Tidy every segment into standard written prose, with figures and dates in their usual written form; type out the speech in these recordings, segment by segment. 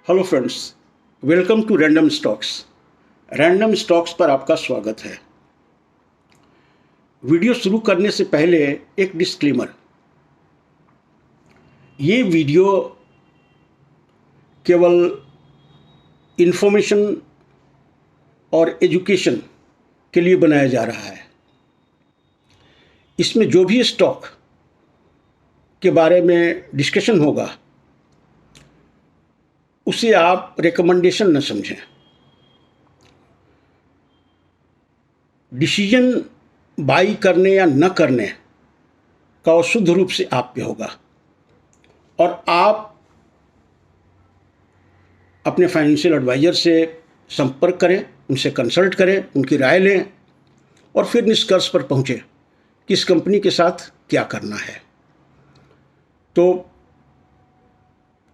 Hello friends, welcome to Random Stocks. Random Stocks पर आपका स्वागत है। वीडियो शुरू करने से पहले एक डिस्क्लेमर। ये वीडियो केवल इन्फॉर्मेशन और एजुकेशन के लिए बनाया जा रहा है। इसमें जो भी स्टॉक के बारे में डिस्कशन होगा उसे आप रिकमेंडेशन न समझें। डिसीजन बाई करने या न करने का शुद्ध रूप से आप पे होगा और आप अपने फाइनेंशियल एडवाइज़र से संपर्क करें, उनसे कंसल्ट करें, उनकी राय लें और फिर निष्कर्ष पर पहुँचें कि इस कंपनी के साथ क्या करना है। तो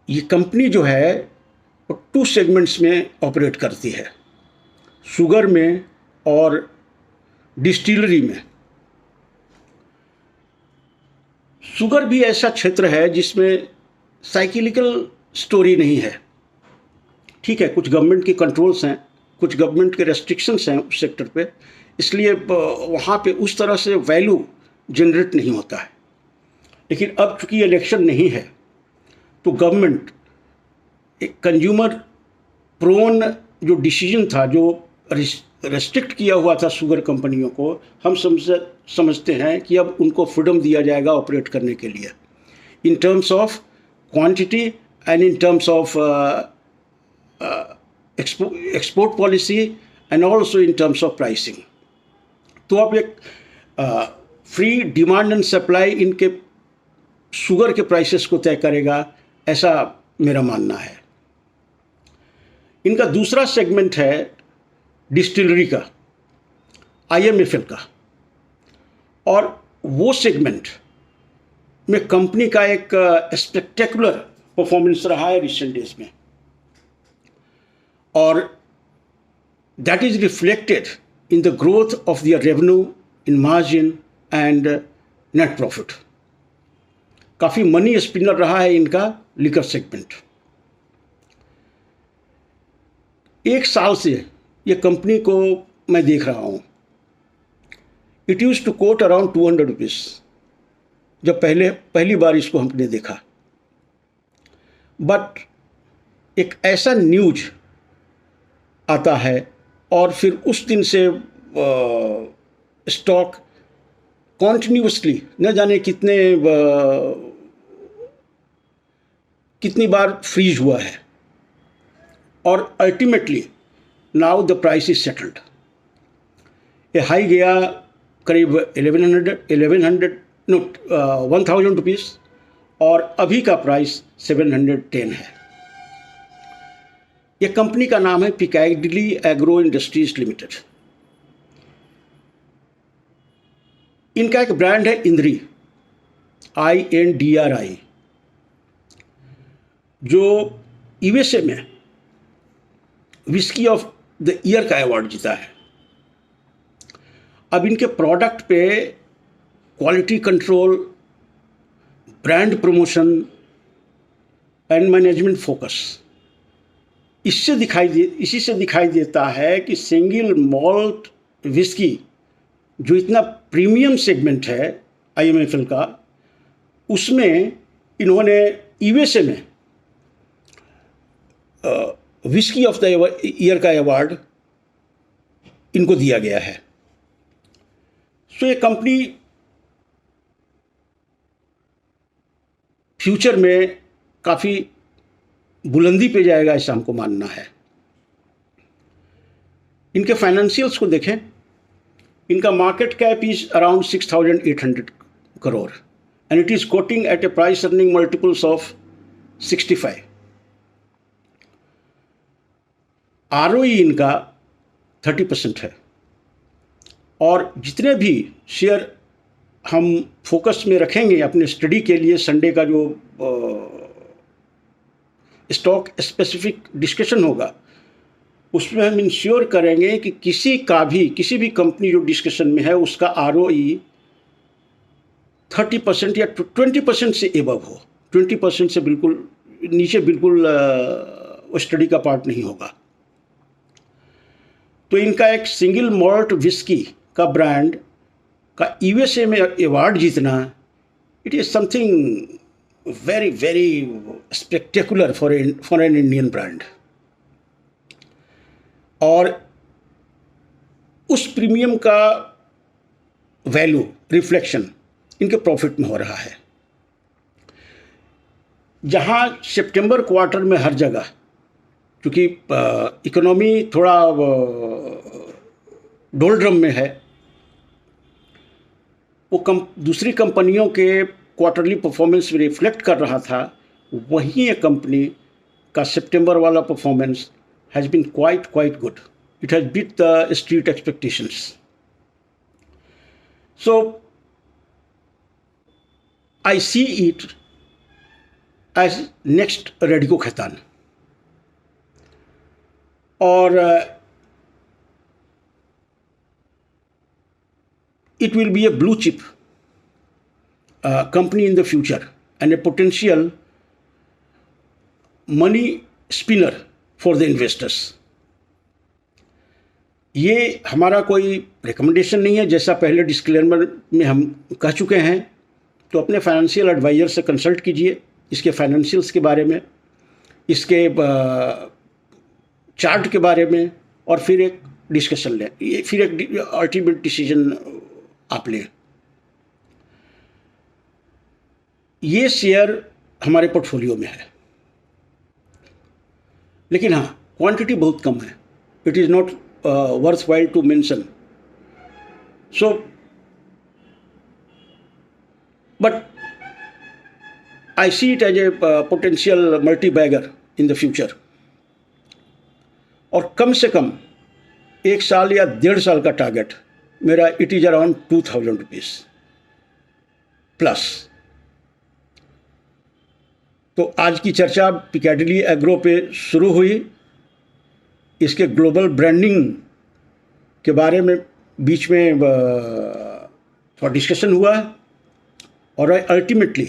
ये कंपनी जो है वो 2 सेगमेंट्स में ऑपरेट करती है, शुगर में और डिस्टिलरी में। शुगर भी ऐसा क्षेत्र है जिसमें साइक्लिकल स्टोरी नहीं है। ठीक है, कुछ गवर्नमेंट के कंट्रोल्स हैं, कुछ गवर्नमेंट के रेस्ट्रिक्शंस हैं उस सेक्टर पे, इसलिए वहाँ पे उस तरह से वैल्यू जनरेट नहीं होता है। लेकिन अब चूंकि इलेक्शन नहीं है तो गवर्नमेंट एक कंज्यूमर प्रोन जो डिसीजन था, जो रेस्ट्रिक्ट किया हुआ था शुगर कंपनियों को, हम समझते हैं कि अब उनको फ्रीडम दिया जाएगा ऑपरेट करने के लिए, in terms of quantity and in terms of export policy and also in terms of pricing. तो अब एक फ्री डिमांड एंड सप्लाई इनके शुगर के प्राइसेस को तय करेगा, ऐसा मेरा मानना है। इनका दूसरा सेगमेंट है डिस्टिलरी का, IMFL का, और वो सेगमेंट में कंपनी का एक स्पेक्टेकुलर परफॉर्मेंस रहा है रिसेंट डेज में, और that is reflected in the growth of their revenue, in margin and net profit. काफ़ी मनी स्पिनर रहा है इनका लिकर सेगमेंट। एक साल से ये कंपनी को मैं देख रहा हूँ। It use to quote around 200 rupees जब पहली बार इसको हमने देखा। बट एक ऐसा न्यूज आता है और फिर उस दिन से स्टॉक कॉन्टिन्यूसली न जाने कितनी बार फ्रीज हुआ है, और ultimately now the price is settled. ये हाई गया करीब 1000 रुपीज़ और अभी का प्राइस 710 है। ये कंपनी का नाम है पिकाडिली एग्रो इंडस्ट्रीज लिमिटेड। इनका एक ब्रांड है इंद्री, INDRI, जो USA में विस्की ऑफ द ईयर का अवार्ड जीता है। अब इनके प्रोडक्ट पे quality control, brand promotion and management focus इसी से दिखाई देता है कि सिंगल मॉल्ट विस्की जो इतना प्रीमियम सेगमेंट है IMFL का, उसमें इन्होंने USA में विस्की ऑफ द ईयर का अवार्ड इनको दिया गया है। सो ये कंपनी फ्यूचर में काफ़ी बुलंदी पे जाएगा, ऐसा हमको मानना है। इनके फाइनेंशियल्स को देखें। इनका market cap is around 6,800 crore and it is quoting at a price earning multiples of 65। ROE इनका 30% है, और जितने भी शेयर हम फोकस में रखेंगे अपने स्टडी के लिए, संडे का जो स्टॉक स्पेसिफिक डिस्कशन होगा, उसमें हम इंश्योर करेंगे कि किसी भी कंपनी जो डिस्कशन में है उसका ROE 30% या 20% से एबव हो। 20% से बिल्कुल नीचे बिल्कुल स्टडी का पार्ट नहीं होगा। तो इनका एक सिंगल मॉल्ट विस्की का ब्रांड का यूएसए में अवार्ड जीतना, it is something very very spectacular for an Indian brand. और उस प्रीमियम का वैल्यू रिफ्लेक्शन इनके प्रॉफिट में हो रहा है। जहां सितंबर क्वार्टर में हर जगह, क्योंकि इकोनॉमी थोड़ा डोलड्रम में है, वो दूसरी कंपनियों के क्वार्टरली परफॉर्मेंस में रिफ्लेक्ट कर रहा था, वहीं एक कंपनी का सितंबर वाला performance has been quite good. It has beat the street expectations. So I see it as next Radico Khaitan. Or it will be a blue chip company in the future and a potential money spinner for the investors. ये हमारा कोई recommendation नहीं है, जैसा पहले disclaimer में हम कह चुके हैं। तो अपने फाइनेंशियल एडवाइज़र से कंसल्ट कीजिए इसके फाइनेंशियल्स के बारे में, इसके चार्ट के बारे में, और फिर एक डिस्कशन लें, फिर एक अल्टीमेट डिसीजन आप लें। ये शेयर हमारे पोर्टफोलियो में है, लेकिन हाँ क्वांटिटी बहुत कम है। It is not worthwhile to mention. So, but I see it as a potential multi-bagger in the future. और कम से कम 1 साल या 1.5 साल का टारगेट मेरा it is around 2000 rupees plus. तो आज की चर्चा पिकाडिली एग्रो पे शुरू हुई। इसके ग्लोबल ब्रांडिंग के बारे में बीच में थोड़ा डिस्कशन हुआ, और अल्टीमेटली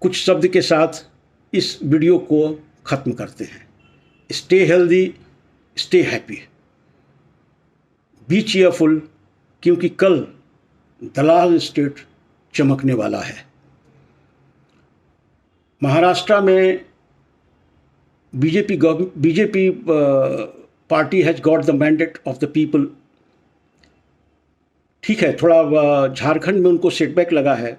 कुछ शब्द के साथ इस वीडियो को ख़त्म करते हैं। Stay healthy, stay happy, be cheerful, क्योंकि कल दलाल स्टेट चमकने वाला है। महाराष्ट्र में BJP party has got the mandate of the people. ठीक है, थोड़ा झारखंड में उनको सेटबैक लगा है,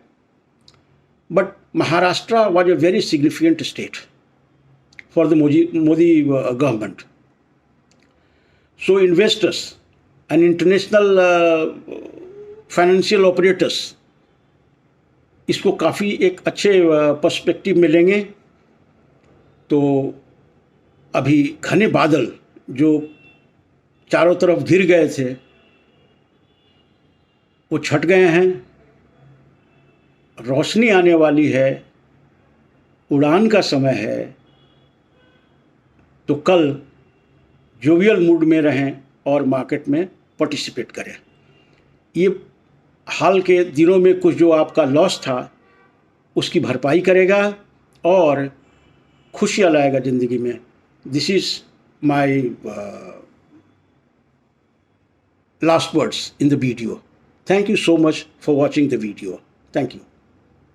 but Maharashtra was a very significant state for the Modi government. So investors and international financial operators इसको काफ़ी एक अच्छे पर्सपेक्टिव में लेंगे। तो अभी घने बादल जो चारों तरफ घिर गए थे वो छट गए हैं, रोशनी आने वाली है, उड़ान का समय है। तो कल जोवियल मूड में रहें और मार्केट में पार्टिसिपेट करें। ये हाल के दिनों में कुछ जो आपका लॉस था उसकी भरपाई करेगा और खुशियाँ लाएगा ज़िंदगी में। This is my last words in the video. Thank you so much for watching the video. Thank you.